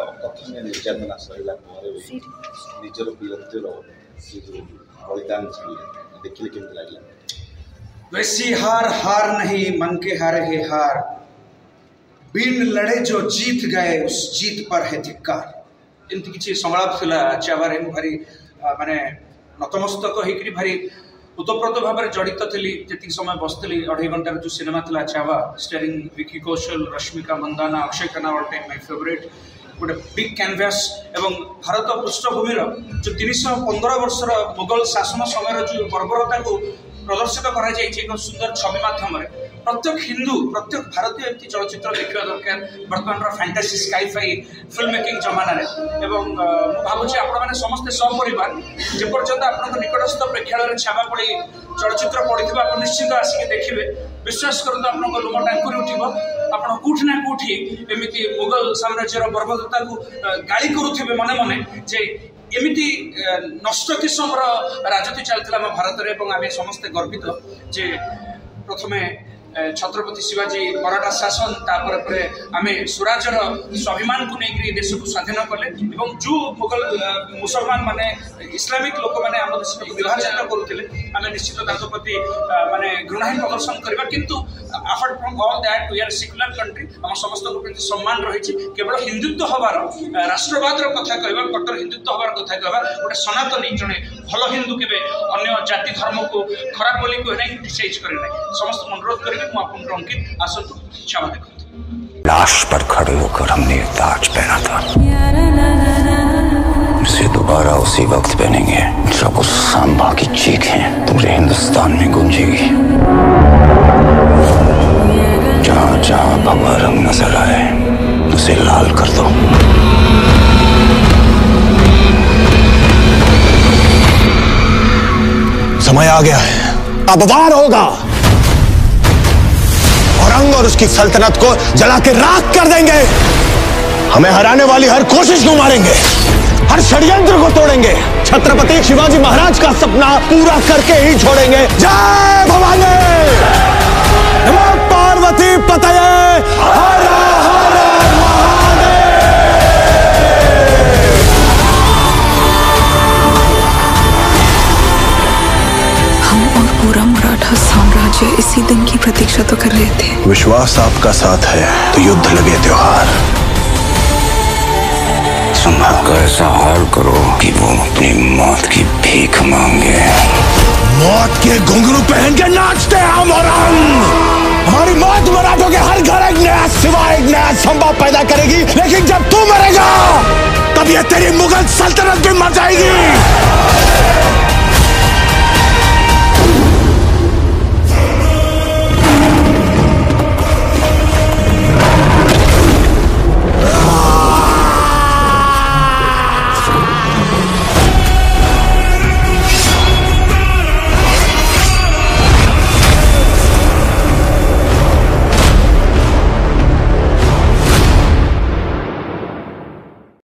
अकथनीय निर्यातना सहला निजर वीरत्वर से जो बलिदान देखिए केमती लगे? वैसी हार हार नहीं मन के हारे है हार, बिन लड़े जो जीत गए उस जीत पर है धिक्कार। एमती किसी संलाप थिला चावारे भारी माने नतमस्तक होकर भारी उतप्रोत भाव में जड़ित थी। जी समय बसती 2.5 घंटार जो सिनेमा था Chhaava starring Vicky Kaushal, Rashmika Mandanna, Akshaye Khanna, all time my favourite, गोटे बिग कैनवास एवं भारत पृष्ठभूमि जो 315 वर्षर मुगल शासन समय जो बर्बरता को प्रदर्शित करा एक सुंदर छवि माध्यम प्रत्येक हिंदू प्रत्येक भारतीय एमती चलचित्र देखा दरकार बर्तमान फैंटासी स्काई-फाई फिल्म मेकिंग जमाना भावुँ आपण समस्ते सपरिवार जेपर्यंत आप निकटस्थ प्रेक्षालय छावा पड़ी चलचित्र पड़ता आप निश्चित आसिक देखिए। विश्वास करते आप लुम टांकुरी उठब। आप कौटी ना कौटी एमती मुगल साम्राज्यर बर्बरता को गाड़ी करुवे मन मन जे एमती नष्ट किस्मर राजनीति चलता भारत में आम समस्ते गर्वित जे प्रथमे छत्रपति शिवाजी मराठा शासन तापर आम स्वराजर स्वाभिमान को लेकर देश को स्वाधीन कले जो मुगल मुसलमान माने इस्लामिक लोक मैंने आम देश को विभाजन करुले आम निश्चित प्रति माने घृणा ही प्रदर्शन करवा। किंतु apart from all that we are secular country आम समस्त प्रति सम्मान रही केवल हिंदुत्व हबार राष्ट्रवाद कथा कहवा कट्टर हिंदुत्व हबार कथा कहवा गोटे सनातनी जड़े भल हिंदू के अन्य जाति धर्म को खराब बोली कहे ना क्रिटिसाइज करे ना समस्त अनुरोध करेंगे। अंकित आसतु छावा देखते। लाश पर खड़े होकर हमने ताज पहना था, इसे दोबारा उसी वक्त पहनेंगे जब उस सांबा की चीखें पूरे हिंदुस्तान में गूंजेगी। जहां जहां भगवा रंग नजर आए उसे लाल कर दो। समय आ गया है, अब वार होगा। औरंग और उसकी सल्तनत को जला के राख कर देंगे। हमें हराने वाली हर कोशिश को मारेंगे, हर षड्यंत्र को तोड़ेंगे। छत्रपति शिवाजी महाराज का सपना पूरा करके ही छोड़ेंगे। जय भवानी, नमो पार्वती पतये, हर हर महादेव। हम और पूरा मराठा साम्राज्य इसी दिन की प्रतीक्षा तो कर रहे थे। विश्वास आपका साथ है तो युद्ध लगे त्योहार। संभल का ऐसा हाल करो कि वो अपनी मौत की भीख मांगे। मौत के घुंघरू पहन के नाचते हम और हमारी मौत मराठों के हर घर एक नया सिवा एक नया संभव पैदा करेगी। लेकिन जब तू मरेगा तब ये तेरी मुगल सल्तनत भी मर जाएगी।